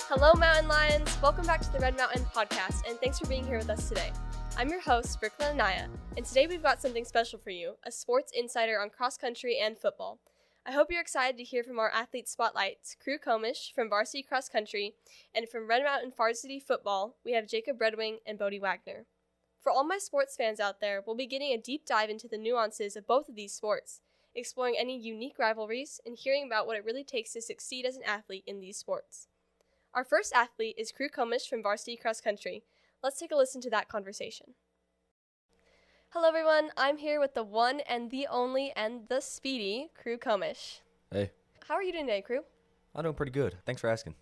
Hello, Mountain Lions! Welcome back to the Red Mountain Podcast, and thanks for being here with us today. I'm your host, Brooklyn Anaya, and today we've got something special for you, a sports insider on cross country and football. I hope you're excited to hear from our athlete spotlights, Crew Comish from varsity cross country, and from Red Mountain varsity football, we have Jacob Redwing and Bode Wagner. For all my sports fans out there, we'll be getting a deep dive into the nuances of both of these sports, exploring any unique rivalries, and hearing about what it really takes to succeed as an athlete in these sports. Our first athlete is Crew Comish from varsity cross country. Let's take a listen to that conversation. Hello everyone, I'm here with the one and the only and the speedy Crew Comish. Hey. How are you doing today, Crew? I'm doing pretty good. Thanks for asking.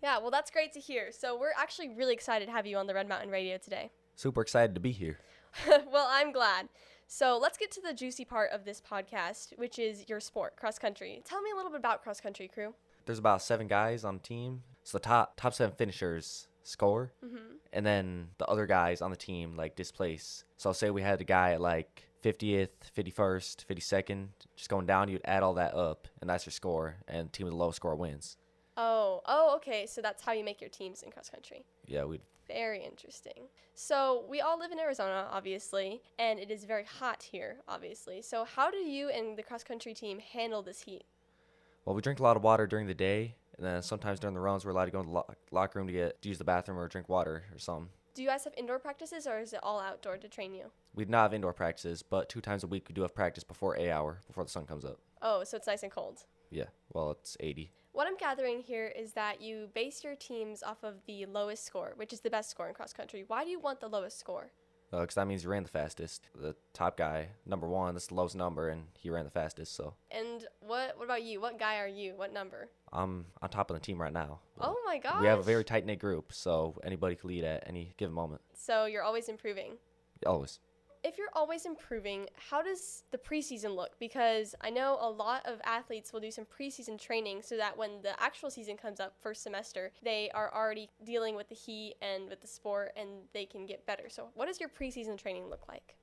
Yeah, well that's great to hear. So we're actually really excited to have you on the Red Mountain Radio today. Super excited to be here. Well, I'm glad. So let's get to the juicy part of this podcast, which is your sport, cross country. Tell me a little bit about cross country, Crew. There's about 7 guys on the team. So the top 7 finishers score, and then the other guys on the team displace. So say we had a guy at 50th, 51st, 52nd, just going down, you'd add all that up, and that's your score, and the team with the lowest score wins. Oh, okay. So that's how you make your teams in cross country. Yeah, we'd. Very interesting. So we all live in Arizona, obviously, and it is very hot here, obviously. So how do you and the cross country team handle this heat? Well, we drink a lot of water during the day, and then sometimes during the runs we're allowed to go in the locker room to use the bathroom or drink water or something. Do you guys have indoor practices, or is it all outdoor to train you? We do not have indoor practices, but 2 times a week we do have practice before a hour, before the sun comes up. Oh, so it's nice and cold. Yeah, well, it's 80. What I'm gathering here is that you base your teams off of the lowest score, which is the best score in cross country. Why do you want the lowest score? Because that means you ran the fastest. The top guy, number 1, that's the lowest number, and he ran the fastest. So. And what about you? What guy are you? What number? I'm on top of the team right now. Oh my gosh. We have a very tight-knit group, so anybody can lead at any given moment. So you're always improving? Always. If you're always improving, how does the preseason look? Because I know a lot of athletes will do some preseason training so that when the actual season comes up first semester, they are already dealing with the heat and with the sport and they can get better. So what does your preseason training look like?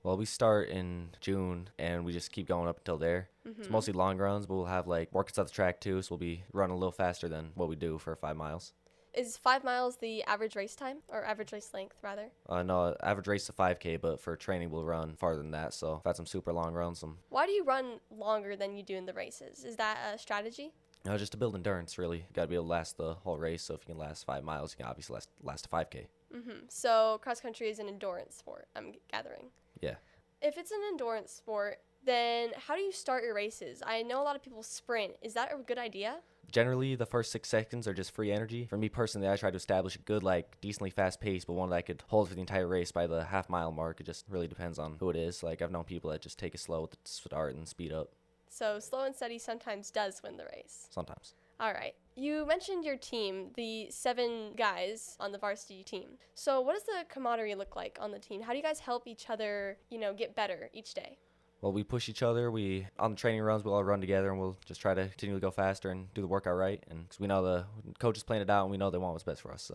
Well, we start in June and we just keep going up until there. It's mostly long runs, but we'll have workouts at the track too, so we'll be running a little faster than what we do for 5 miles. Is 5 miles the average race time, or average race length, rather? No, average race is 5K, but for training we'll run farther than that, so if that's some super long runs. Why do you run longer than you do in the races? Is that a strategy? No, just to build endurance, really. You got to be able to last the whole race, so if you can last 5 miles, you can obviously last a 5K. So cross-country is an endurance sport, I'm gathering. Yeah. If it's an endurance sport, then how do you start your races? I know a lot of people sprint. Is that a good idea? Generally, the first 6 seconds are just free energy. For me personally, I try to establish a good, decently fast pace, but one that I could hold for the entire race by the half-mile mark. It just really depends on who it is. I've known people that just take it slow at the start and speed up. So slow and steady sometimes does win the race. Sometimes. All right. You mentioned your team, the 7 guys on the varsity team. So what does the camaraderie look like on the team? How do you guys help each other, get better each day? Well, we push each other. On the training runs, we'll all run together, and we'll just try to continually go faster and do the workout right. And 'cause we know the coach is playing it out, and we know they want what's best for us.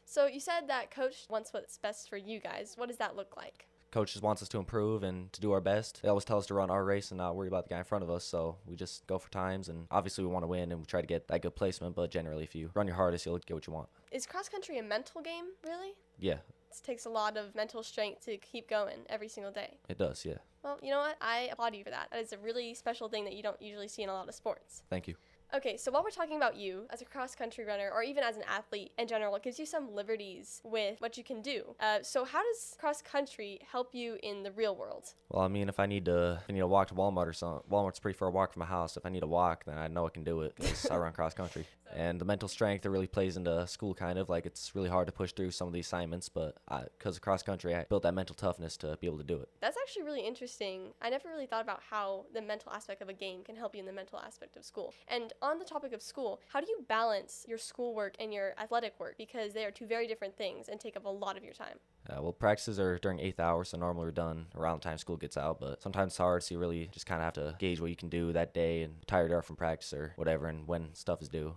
So you said that coach wants what's best for you guys. What does that look like? Coach just wants us to improve and to do our best. They always tell us to run our race and not worry about the guy in front of us. So we just go for times, and obviously we want to win, and we try to get that good placement. But generally, if you run your hardest, you'll get what you want. Is cross country a mental game, really? Yeah. It takes a lot of mental strength to keep going every single day. It does, yeah. Well, you know what? I applaud you for that. That is a really special thing that you don't usually see in a lot of sports. Thank you. Okay, so while we're talking about you as a cross-country runner, or even as an athlete in general, it gives you some liberties with what you can do. So how does cross-country help you in the real world? Well, if I need to walk to Walmart or something, Walmart's pretty far walk from my house. If I need to walk, then I know I can do it because I run cross-country. And the mental strength, it really plays into school kind of. It's really hard to push through some of the assignments, but because of cross-country, I built that mental toughness to be able to do it. That's actually really interesting. I never really thought about how the mental aspect of a game can help you in the mental aspect of school. And on the topic of school, how do you balance your schoolwork and your athletic work? Because they are 2 very different things and take up a lot of your time. Well, practices are during 8th hour, so normally we're done around the time school gets out, but sometimes it's hard, so you really just kind of have to gauge what you can do that day and tired out from practice or whatever and when stuff is due.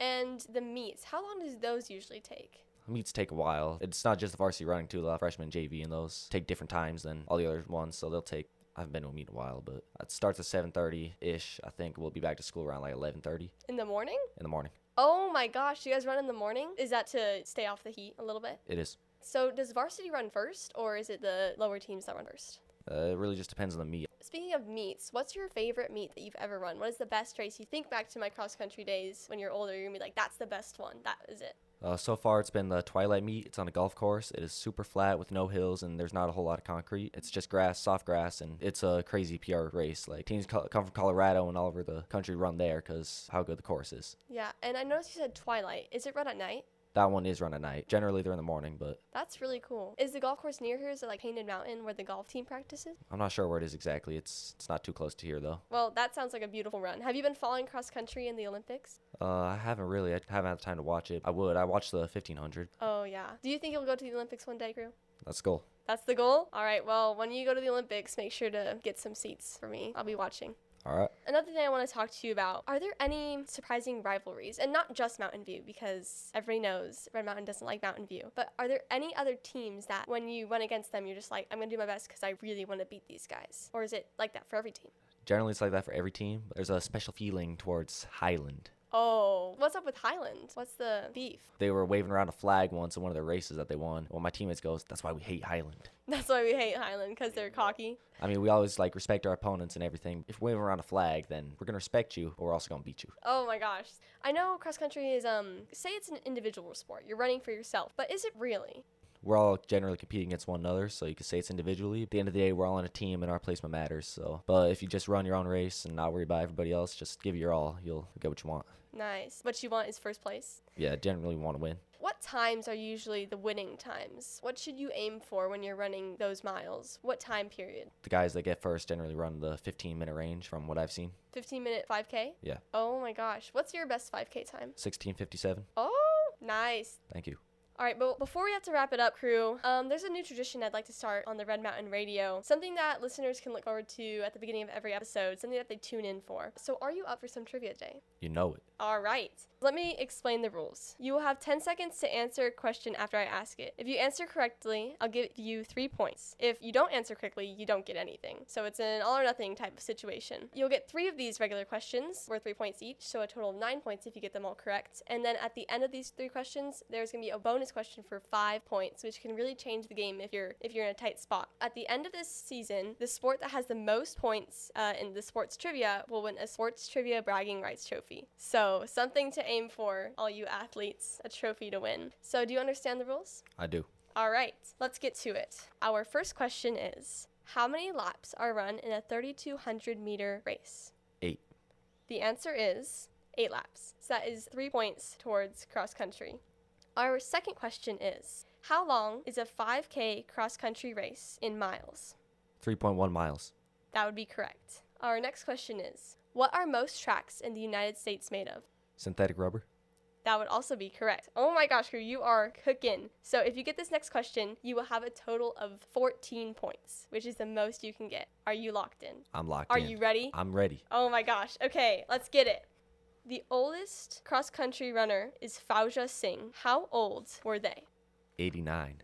And the meets, how long does those usually take? Meets take a while. It's not just the varsity running too. A lot of freshmen and JV and those take different times than all the other ones, so they'll take I haven't been to a meet in a while, but it starts at 7:30-ish. I think we'll be back to school around like 11:30 In the morning? in the morning. Oh my gosh, you guys run in the morning? Is that to stay off the heat a little bit? It is. So does varsity run first, or is it the lower teams that run first? It really just depends on the meet. Speaking of meets, what's your favorite meet that you've ever run? What is the best race? You think back to my cross-country days when you're older, you're going to be like, that's the best one. That is it. So far, it's been the Twilight meet. It's on a golf course. It is super flat with no hills, and there's not a whole lot of concrete. It's just grass, soft grass, and it's a crazy PR race. Like, teams come from Colorado and all over the country run there because how good the course is. Yeah, and I noticed you said Twilight. Is it run at night? That one is run at night. Generally, they're in the morning, but That's really cool. Is the golf course near here? Is it like Painted Mountain where the golf team practices? I'm not sure where it is exactly. It's not too close to here, though. Well, that sounds like a beautiful run. Have you been following cross-country in the Olympics? I haven't really. I haven't had the time to watch it. I would. I watched the 1500. Oh, yeah. Do you think you'll go to the Olympics one day, Crew? That's the goal. That's the goal? All right, well, when you go to the Olympics, make sure to get some seats for me. I'll be watching. All right. Another thing I want to talk to you about, are there any surprising rivalries? And not just Mountain View, because everybody knows Red Mountain doesn't like Mountain View. But are there any other teams that when you run against them, you're just like, I'm going to do my best because I really want to beat these guys? Or is it like that for every team? Generally, it's like that for every team. But there's a special feeling towards Highland. Oh, what's up with Highland? What's the beef? They were waving around a flag once in one of their races that they won. Well, my teammates goes, that's why we hate Highland. That's why we hate Highland, because they're cocky. I mean, we always like respect our opponents and everything. If we're waving around a flag, then we're going to respect you, but we're also going to beat you. Oh my gosh. I know cross country is, say it's an individual sport. You're running for yourself, but is it really? We're all generally competing against one another, so you could say it's individually. At the end of the day, we're all on a team, and our placement matters. So, but if you just run your own race and not worry about everybody else, just give it your all, you'll get what you want. Nice. What you want is first place? Yeah, generally want to win. What times are usually the winning times? What should you aim for when you're running those miles? What time period? The guys that get first generally run the 15-minute range from what I've seen. 15-minute 5K? Yeah. Oh my gosh. What's your best 5K time? 16:57. Oh, nice. Thank you. All right, but before we have to wrap it up, Crew, there's a new tradition I'd like to start on the Red Mountain Radio, something that listeners can look forward to at the beginning of every episode, something that they tune in for. So are you up for some trivia today? You know it. All right. Let me explain the rules. You will have 10 seconds to answer a question after I ask it. If you answer correctly, I'll give you 3 points. If you don't answer correctly, you don't get anything. So it's an all or nothing type of situation. You'll get 3 of these regular questions worth 3 points each, so a total of 9 points if you get them all correct. And then at the end of these 3 questions, there's going to be a bonus question for 5 points, which can really change the game if you're in a tight spot. At the end of this season, the sport that has the most points in the sports trivia will win a sports trivia bragging rights trophy. So something to aim for, all you athletes, a trophy to win. So do you understand the rules? I do. All right, let's get to it. Our first question is, how many laps are run in a 3,200 meter race? 8. The answer is 8 laps. So that is 3 points towards cross country. Our second question is, how long is a 5K cross country race in miles? 3.1 miles. That would be correct. Our next question is, what are most tracks in the United States made of? Synthetic rubber. That would also be correct. Oh my gosh, Crew, you are cooking. So if you get this next question, you will have a total of 14 points, which is the most you can get. Are you locked in? I'm locked Are in. you ready? I'm ready. Oh my gosh. Okay, let's get it. The oldest cross-country runner is Fauja Singh. How old were they? 89.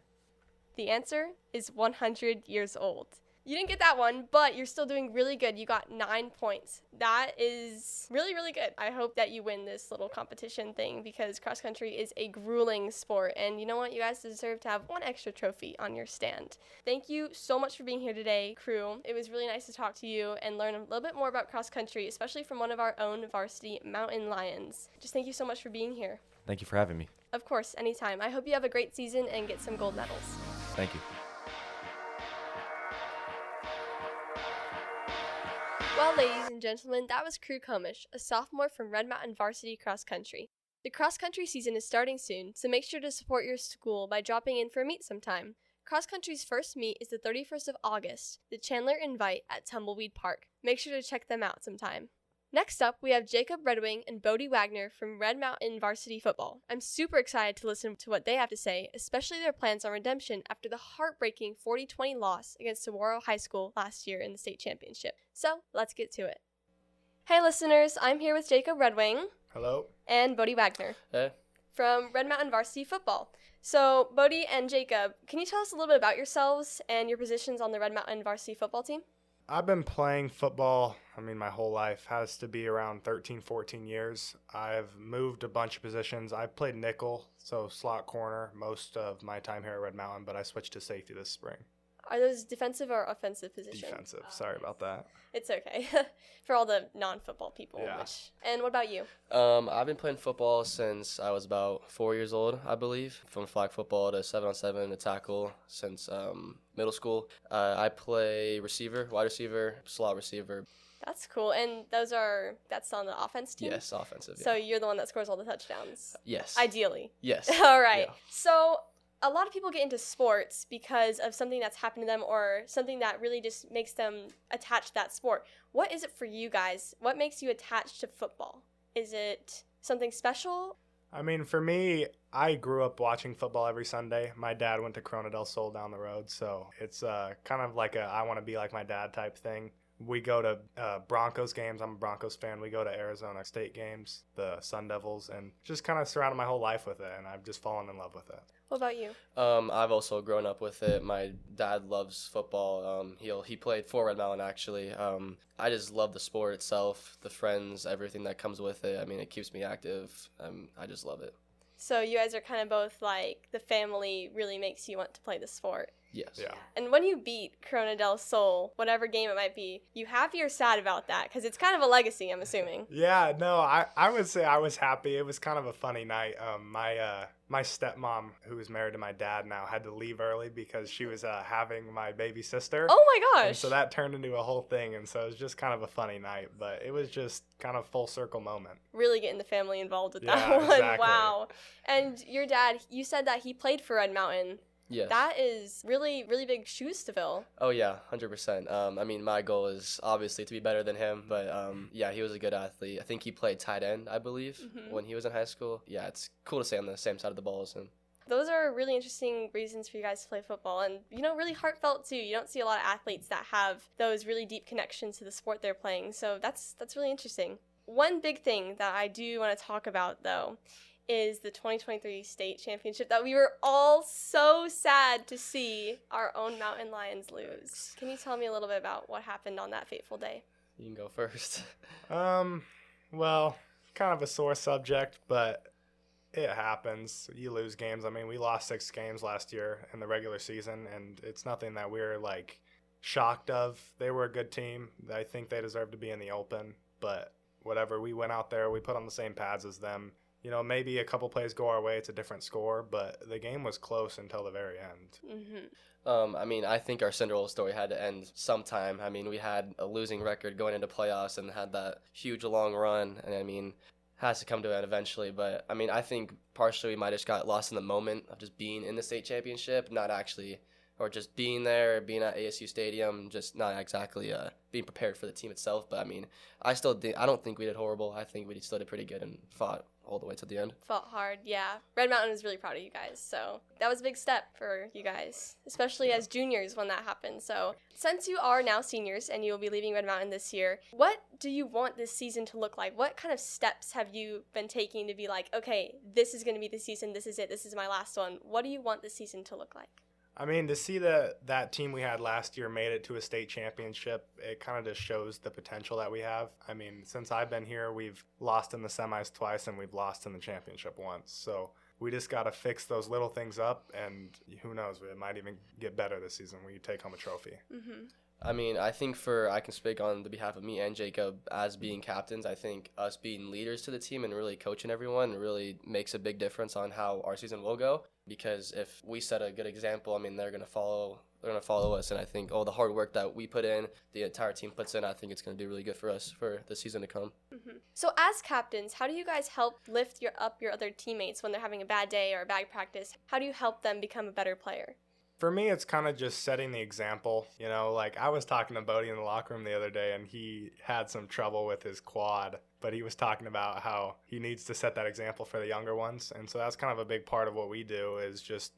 The answer is 100 years old. You didn't get that one, but you're still doing really good. You got 9 points. That is really, really good. I hope that you win this little competition thing because cross country is a grueling sport. And you know what? You guys deserve to have 1 extra trophy on your stand. Thank you so much for being here today, Crew. It was really nice to talk to you and learn a little bit more about cross country, especially from one of our own varsity mountain lions. Just thank you so much for being here. Thank you for having me. Of course, anytime. I hope you have a great season and get some gold medals. Thank you. Well, ladies and gentlemen, that was Crew Comish, a sophomore from Red Mountain Varsity Cross Country. The cross country season is starting soon, so make sure to support your school by dropping in for a meet sometime. Cross country's first meet is the 31st of August, the Chandler Invite at Tumbleweed Park. Make sure to check them out sometime. Next up, we have Jacob Redwing and Bode Wagner from Red Mountain Varsity Football. I'm super excited to listen to what they have to say, especially their plans on redemption after the heartbreaking 40-20 loss against Saguaro High School last year in the state championship. So, let's get to it. Hey listeners, I'm here with Jacob Redwing. Hello. And Bode Wagner. Hey. From Red Mountain Varsity Football. So, Bode and Jacob, can you tell us a little bit about yourselves and your positions on the Red Mountain Varsity Football team? I've been playing football, my whole life has to be around 13, 14 years. I've moved a bunch of positions. I've played nickel, so slot corner most of my time here at Red Mountain, but I switched to safety this spring. Are those defensive or offensive positions? Defensive. Sorry about that. It's okay. For all the non-football people. Yeah. And what about you? I've been playing football since I was about 4 years old, I believe. From flag football to 7-on-7 to tackle since middle school. I play receiver, wide receiver, slot receiver. That's cool. And that's on the offense team? Yes, offensive. Yeah. So you're the one that scores all the touchdowns? Yes. Ideally. Yes. All right. Yeah. So a lot of people get into sports because of something that's happened to them or something that really just makes them attached to that sport. What is it for you guys? What makes you attached to football? Is it something special? For me, I grew up watching football every Sunday. My dad went to Corona del Sol down the road, so it's kind of like I want to be like my dad type thing. We go to Broncos games. I'm a Broncos fan. We go to Arizona State games, the Sun Devils, and just kind of surrounded my whole life with it, and I've just fallen in love with it. What about you? I've also grown up with it. My dad loves football. He played for Red Mountain, actually. I just love the sport itself, the friends, everything that comes with it. It keeps me active. I just love it. So you guys are kind of both like the family really makes you want to play the sport. Yes. Yeah. And when you beat Corona del Sol, whatever game it might be, you happy or sad about that? Because it's kind of a legacy, I'm assuming. Yeah, no, I would say I was happy. It was kind of a funny night. My stepmom, who is married to my dad now, had to leave early because she was having my baby sister. Oh my gosh. And so that turned into a whole thing, and so it was just kind of a funny night, but it was just kind of full circle moment. Really getting the family involved with Yeah, that one. exactly. Wow. And your dad, you said that he played for Red Mountain. Yes. That is really, really big shoes to fill. Oh, yeah, 100%. My goal is obviously to be better than him, but yeah, he was a good athlete. I think he played tight end, I believe, when he was in high school. Yeah, it's cool to stay on the same side of the ball as him. Those are really interesting reasons for you guys to play football and, really heartfelt too. You don't see a lot of athletes that have those really deep connections to the sport they're playing, so that's really interesting. One big thing that I do want to talk about, though, is the 2023 state championship that we were all so sad to see our own Mountain Lions lose. Can you tell me a little bit about what happened on that fateful day? You can go first. Well, kind of a sore subject, but it happens. You lose games. We lost 6 games last year in the regular season, and it's nothing that we're, shocked of. They were a good team. I think they deserve to be in the open, but whatever. We went out there. We put on the same pads as them. Maybe a couple plays go our way, it's a different score, but the game was close until the very end. Mm-hmm. I think our Cinderella story had to end sometime. We had a losing record going into playoffs and had that huge long run, and has to come to an end eventually. But I think partially we might have just got lost in the moment of just being in the state championship, not actually, or just being there, being at ASU Stadium, just not exactly being prepared for the team itself. But I don't think we did horrible. I think we still did pretty good and fought all the way to the end. Fought hard, yeah. Red Mountain is really proud of you guys, so that was a big step for you guys, especially as juniors when that happened. So since you are now seniors and you will be leaving Red Mountain this year, what do you want this season to look like? What kind of steps have you been taking to be like, okay, this is going to be the season, this is it, this is my last one? What do you want this season to look like? To see that team we had last year made it to a state championship, it kind of just shows the potential that we have. Since I've been here, we've lost in the semis twice and we've lost in the championship once. So we just got to fix those little things up, and who knows, it might even get better this season when you take home a trophy. Mm-hmm. I think I can speak on the behalf of me and Jacob as being captains. I think us being leaders to the team and really coaching everyone really makes a big difference on how our season will go. Because if we set a good example, they're gonna follow us, and I think all the hard work that we put in, the entire team puts in, I think it's gonna do really good for us for the season to come. Mm-hmm. So as captains, how do you guys help lift up your other teammates when they're having a bad day or a bad practice? How do you help them become a better player? For me, it's kind of just setting the example. I was talking to Bode in the locker room the other day, and he had some trouble with his quad, but he was talking about how he needs to set that example for the younger ones. And so that's kind of a big part of what we do, is just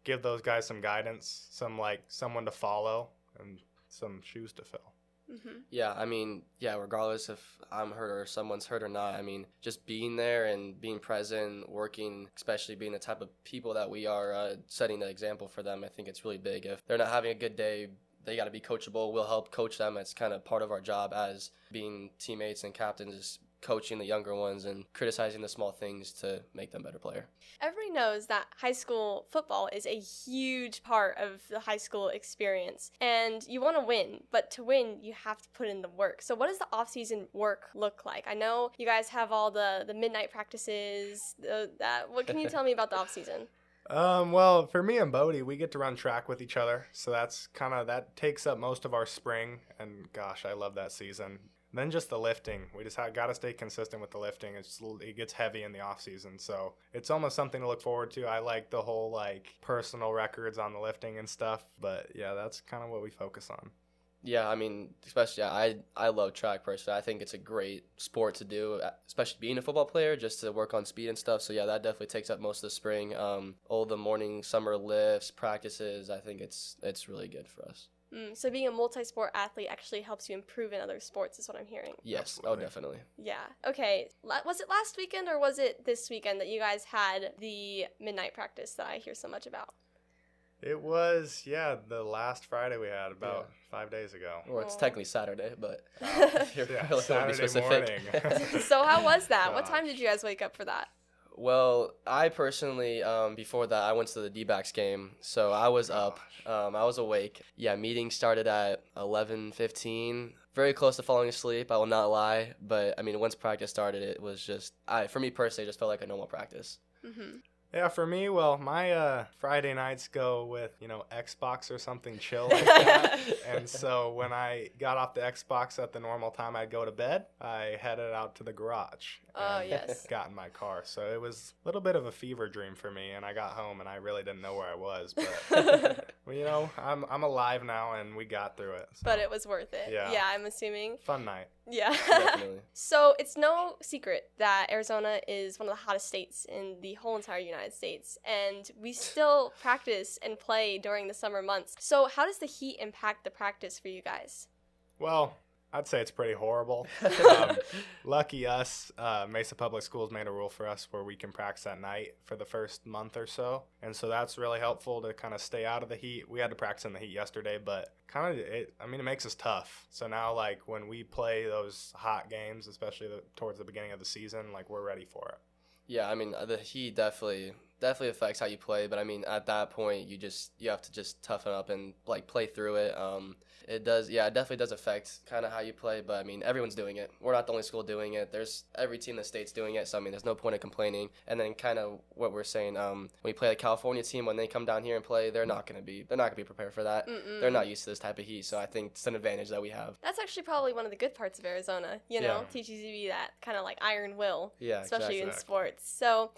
give those guys some guidance, someone to follow, and some shoes to fill. Mm-hmm. Yeah, regardless if I'm hurt or someone's hurt or not, just being there and being present, working, especially being the type of people that we are, setting the example for them, I think it's really big. If they're not having a good day, they got to be coachable. We'll help coach them. It's kind of part of our job as being teammates and captains, is coaching the younger ones and criticizing the small things to make them better player. Everybody knows that high school football is a huge part of the high school experience, and you want to win, but to win, you have to put in the work. So what does the off-season work look like? I know you guys have all the midnight practices. What can you tell me about the off-season? Well, for me and Bode, we get to run track with each other, so that takes up most of our spring, and gosh, I love that season. Then just the lifting. We just got to stay consistent with the lifting. It gets heavy in the off season, so it's almost something to look forward to. I like the whole personal records on the lifting and stuff, but yeah, that's kind of what we focus on. Yeah, I mean, especially I love track personally. I think it's a great sport to do, especially being a football player, just to work on speed and stuff. So yeah, that definitely takes up most of the spring. All the morning summer lifts, practices. I think it's really good for us. So being a multi-sport athlete actually helps you improve in other sports is what I'm hearing. Yes. Absolutely. Oh, definitely. Yeah. Okay. Was it last weekend or was it this weekend that you guys had the midnight practice that I hear so much about? It was, the last Friday we had about 5 days ago. Well, it's technically Saturday, but Saturday morning. So how was that? What time did you guys wake up for that? Well, I personally, before that, I went to the D-backs game, so I was up. I was awake. Yeah, meeting started at 11:15. Very close to falling asleep, I will not lie. But, I mean, once practice started, it was just, for me personally, it just felt like a normal practice. Mm-hmm. Yeah, for me, well, my Friday nights go with, Xbox or something chill like that. And so when I got off the Xbox at the normal time I'd go to bed, I headed out to the garage. Oh, and yes. got in my car. So it was a little bit of a fever dream for me, and I got home and I really didn't know where I was. But, well, I'm alive now, and we got through it. So. But it was worth it. Yeah. Yeah, I'm assuming. Fun night. Yeah. Definitely. So it's no secret that Arizona is one of the hottest states in the whole entire United States, and we still practice and play during the summer months. So how does the heat impact the practice for you guys? Well, I'd say it's pretty horrible. Lucky us, Mesa Public Schools made a rule for us where we can practice at night for the first month or so. And so that's really helpful to kind of stay out of the heat. We had to practice in the heat yesterday, but it makes us tough. So now, when we play those hot games, especially towards the beginning of the season, we're ready for it. Yeah, I mean, the heat definitely affects how you play, but I mean, at that point, you have to just toughen up and play through it. It definitely does affect kind of how you play, but I mean, everyone's doing it. We're not the only school doing it. There's every team in the state's doing it, so I mean, there's no point in complaining. And then kind of what we're saying, when you play the California team, when they come down here and play, they're not gonna be prepared for that. Mm-mm. They're not used to this type of heat, so I think it's an advantage that we have. That's actually probably one of the good parts of Arizona, teaches you that kind of iron will, Yeah, especially exactly. in sports. So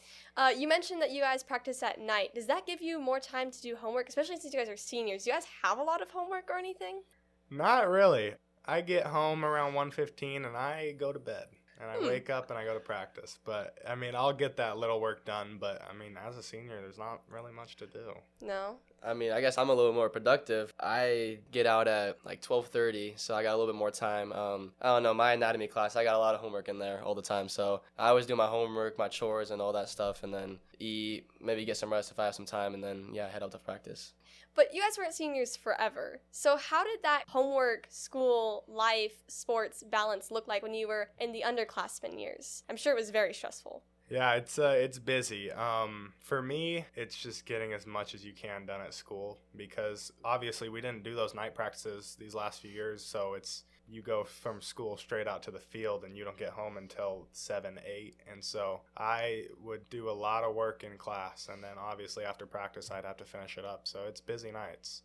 you mentioned that you guys practice at night. Does that give you more time to do homework, especially since you guys are seniors? Do you guys have a lot of homework or anything? Not really. I get home around 1:15 and I go to bed. And I wake up and I go to practice. But, I mean, I'll get that little work done. But, I mean, as a senior, there's not really much to do. No? I mean, I guess I'm a little more productive. I get out at 12:30, so I got a little bit more time. I don't know, my anatomy class, I got a lot of homework in there all the time. So I always do my homework, my chores, and all that stuff, and then eat, maybe get some rest if I have some time, and then, head out to practice. But you guys weren't seniors forever. So how did that homework, school, life, sports balance look like when you were in the underclassmen years? I'm sure it was very stressful. Yeah, it's busy. For me, it's just getting as much as you can done at school because obviously we didn't do those night practices these last few years, so you go from school straight out to the field and you don't get home until 7, 8. And so I would do a lot of work in class, and then obviously after practice I'd have to finish it up. So it's busy nights.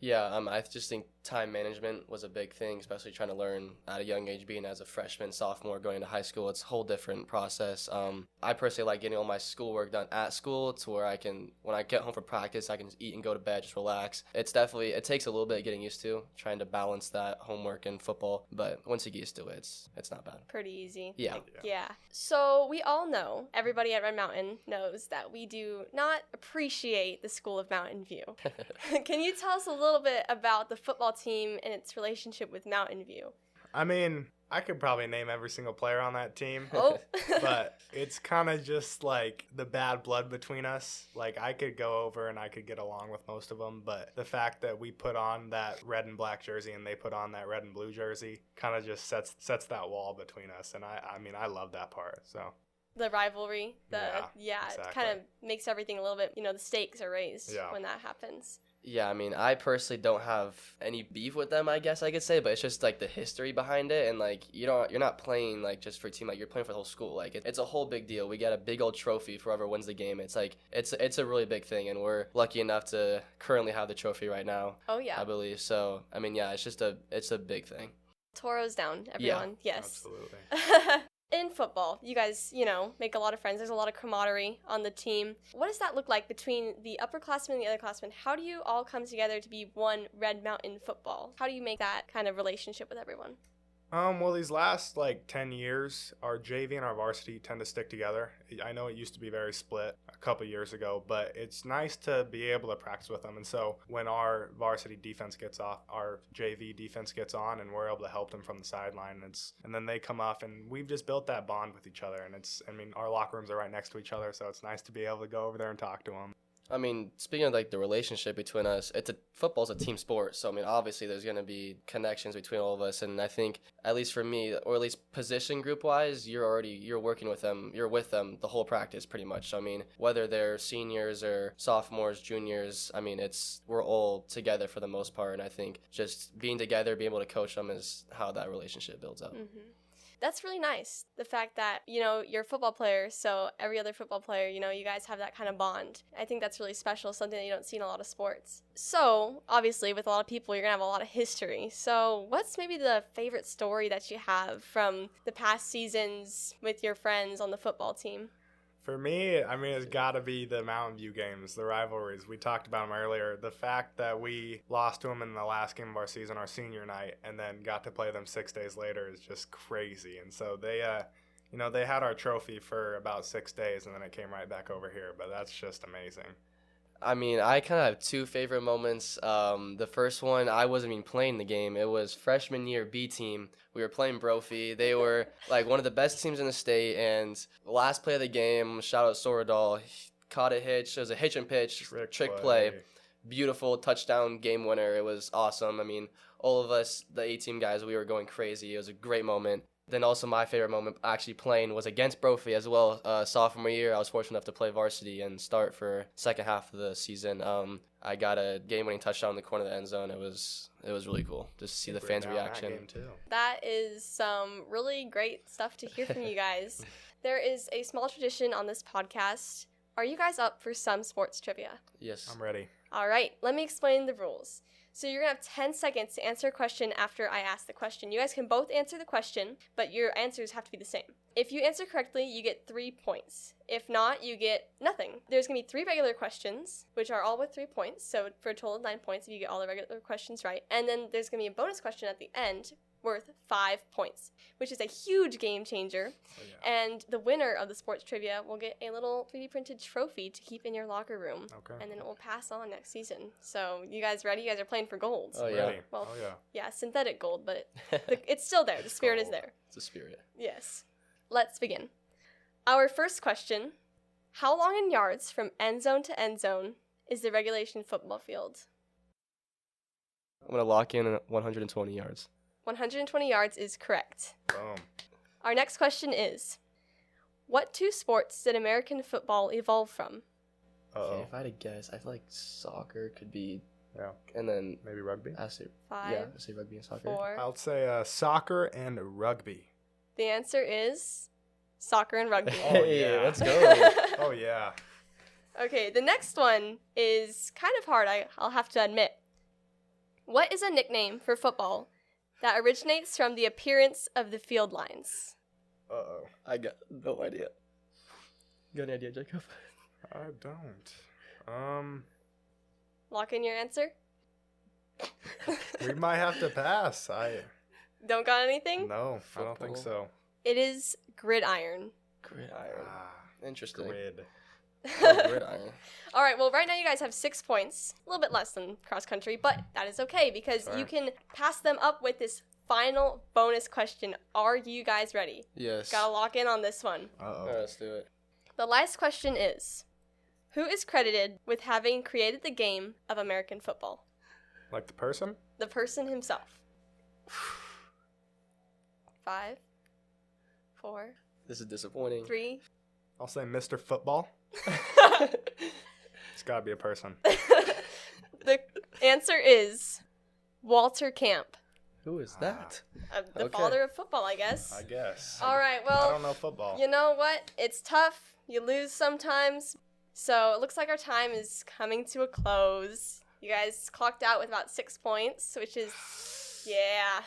Yeah, I just think time management was a big thing, especially trying to learn at a young age, being as a freshman, sophomore, going into high school. It's a whole different process. I personally like getting all my schoolwork done at school to where when I get home from practice, I can just eat and go to bed, just relax. It takes a little bit getting used to, trying to balance that homework and football, but once you get used to it, it's not bad. Pretty easy. Yeah. Yeah. So we all know, everybody at Red Mountain knows that we do not appreciate the School of Mountain View. Can you tell us a little bit about the football team and its relationship with Mountain View? I mean, I could probably name every single player on that team. Oh. But it's kind of just like the bad blood between us. Like I could go over and I could get along with most of them, but the fact that we put on that red and black jersey and they put on that red and blue jersey kind of just sets that wall between us. And I mean, I love that part. So The rivalry, it exactly. kind of makes everything a little bit, the stakes are raised when that happens. Yeah, I mean, I personally don't have any beef with them, I guess I could say, but it's just like the history behind it, and like you're not playing like just for a team, like you're playing for the whole school. Like it's a whole big deal. We get a big old trophy for whoever wins the game. It's like it's a really big thing, and we're lucky enough to currently have the trophy right now. Oh yeah, I believe so. I mean, yeah, it's a big thing. Toros down, everyone. Yeah, yes, absolutely. In football, you guys, make a lot of friends. There's a lot of camaraderie on the team. What does that look like between the upperclassmen and the underclassmen? How do you all come together to be one Red Mountain football? How do you make that kind of relationship with everyone? Well, these last 10 years, our JV and our varsity tend to stick together. I know it used to be very split a couple years ago, but it's nice to be able to practice with them. And so when our varsity defense gets off, our JV defense gets on, and we're able to help them from the sideline. And then they come off, and we've just built that bond with each other. And our locker rooms are right next to each other, so it's nice to be able to go over there and talk to them. I mean, speaking of the relationship between us, football's a team sport. So I mean, obviously there's going to be connections between all of us, and I think at least for me, or at least position group wise, you're working with them, you're with them the whole practice pretty much. So, I mean, whether they're seniors or sophomores, juniors, I mean, we're all together for the most part, and I think just being together, being able to coach them is how that relationship builds up. Mm-hmm. That's really nice. The fact that, you're a football player, so every other football player, you guys have that kind of bond. I think that's really special, something that you don't see in a lot of sports. So, obviously, with a lot of people, you're going to have a lot of history. So, what's maybe the favorite story that you have from the past seasons with your friends on the football team? For me, I mean, it's got to be the Mountain View games, the rivalries. We talked about them earlier. The fact that we lost to them in the last game of our season, our senior night, and then got to play them 6 days later is just crazy. And so they had our trophy for about 6 days, and then it came right back over here. But that's just amazing. I mean, I kind of have two favorite moments. The first one, I wasn't even playing the game. It was freshman year B team. We were playing Brophy. They were like one of the best teams in the state. And the last play of the game, shout out Soradal, caught a hitch. It was a hitch and pitch, trick play. Beautiful touchdown game winner. It was awesome. I mean, all of us, the A-team guys, we were going crazy. It was a great moment. Then also my favorite moment actually playing was against Brophy as well. Sophomore year, I was fortunate enough to play varsity and start for second half of the season. I got a game-winning touchdown in the corner of the end zone. It was really cool just to see the fans' reaction. That is some really great stuff to hear from you guys. There is a small tradition on this podcast. Are you guys up for some sports trivia? Yes. I'm ready. All right, let me explain the rules. So you're going to have 10 seconds to answer a question after I ask the question. You guys can both answer the question, but your answers have to be the same. If you answer correctly, you get 3 points. If not, you get nothing. There's going to be 3 regular questions, which are all with 3 points, so for a total of 9 points if you get all the regular questions right. And then there's going to be a bonus question at the end worth 5 points, which is a huge game changer. Oh, yeah. And the winner of the sports trivia will get a little 3D printed trophy to keep in your locker room. Okay. And then it will pass on next season. So you guys ready? You guys are playing for gold. Oh, yeah. Ready. Well, oh, yeah. Yeah, synthetic gold, but it's still there. The spirit is there. It's a spirit. Yes. Let's begin. Our first question, how long in yards from end zone to end zone is the regulation football field? I'm going to lock in 120 yards. 120 yards is correct. Boom. Our next question is, what 2 sports did American football evolve from? Okay, if I had to guess, I feel like soccer could be, Yeah. and then Maybe rugby? I say 5, yeah, I say rugby and soccer. 4. I'll say soccer and rugby. The answer is soccer and rugby. Oh, Hey, yeah. let's go. Oh, yeah. Okay, the next one is kind of hard, I'll have to admit. What is a nickname for football that originates from the appearance of the field lines? Uh-oh. I got no idea. Got an idea, Jacob? I don't. Lock in your answer? We might have to pass. Don't got anything? No, I don't think Football. so. It is gridiron. Gridiron. Interesting. Grid. Oh, gridiron. All right, well, right now you guys have 6 points. A little bit less than cross country, but that is okay because Sorry. you can pass them up with this final bonus question. Are you guys ready? Yes. Gotta lock in on this one. Uh-oh. All right, let's do it. The last question is, who is credited with having created the game of American football? Like the person? The person himself. 5, 4, This is disappointing. 3. I'll say Mr. Football. It's got to be a person. The answer is Walter Camp, Who is that? the Okay. father of football, I guess. I guess. All right, I well, don't know football. you know what? It's tough. You lose sometimes. So it looks like our time is coming to a close. You guys clocked out with about 6 points, which is,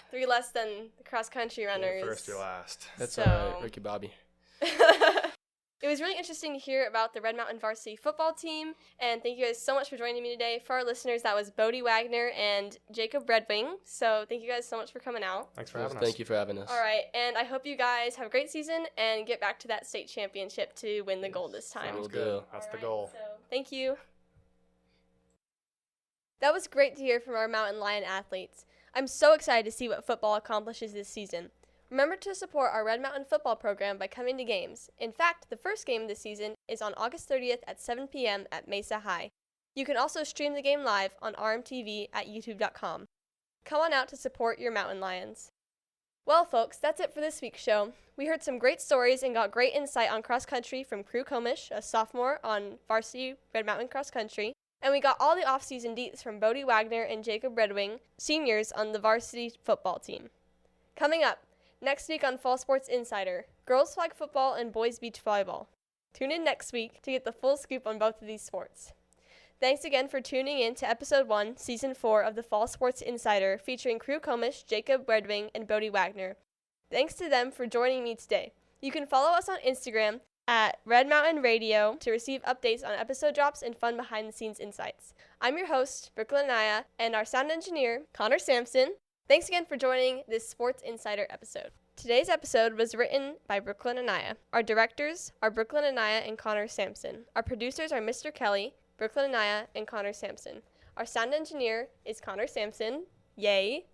3 less than the cross-country runners. You're first, you're last. That's So- all right, Ricky Bobby. It was really interesting to hear about the Red Mountain varsity football team, and thank you guys so much for joining me today. For our listeners, that was Bode Wagner and Jacob Redwing, so thank you guys so much for coming out. Thanks for having us. Thank you for having us. All right, and I hope you guys have a great season and get back to that state championship to win the gold this time. Sounds Will good. do. That's All the right, goal. So, thank you. That was great to hear from our Mountain Lion athletes. I'm so excited to see what football accomplishes this season. Remember to support our Red Mountain football program by coming to games. In fact, the first game this season is on August 30th at 7 p.m. at Mesa High. You can also stream the game live on RMTV at youtube.com. Come on out to support your Mountain Lions. Well, folks, that's it for this week's show. We heard some great stories and got great insight on cross country from Crew Comish, a sophomore on varsity Red Mountain cross country. And we got all the off-season deets from Bode Wagner and Jacob Redwing, seniors on the varsity football team. Coming up, next week on Fall Sports Insider, girls flag football and boys beach volleyball. Tune in next week to get the full scoop on both of these sports. Thanks again for tuning in to Episode 1, Season 4 of the Fall Sports Insider featuring Crew Comish, Jacob Redwing, and Bode Wagner. Thanks to them for joining me today. You can follow us on Instagram at Red Mountain Radio to receive updates on episode drops and fun behind-the-scenes insights. I'm your host, Brooklyn Anaya, and our sound engineer, Connor Sampson. Thanks again for joining this Sports Insider episode. Today's episode was written by Brooklyn Anaya. Our directors are Brooklyn Anaya and Connor Sampson. Our producers are Mr. Kelly, Brooklyn Anaya, and Connor Sampson. Our sound engineer is Connor Sampson. Yay!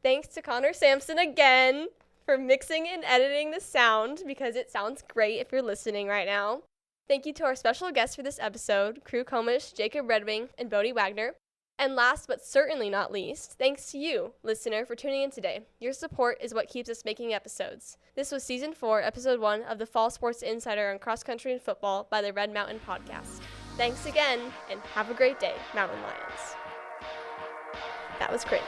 Thanks to Connor Sampson again for mixing and editing the sound because it sounds great if you're listening right now. Thank you to our special guests for this episode, Crew Comish, Jacob Redwing, and Bode Wagner. And last but certainly not least, thanks to you, listener, for tuning in today. Your support is what keeps us making episodes. This was Season 4, Episode 1 of the Fall Sports Insider on Cross Country and Football by the Red Mountain Podcast. Thanks again, and have a great day, Mountain Lions. That was cringe.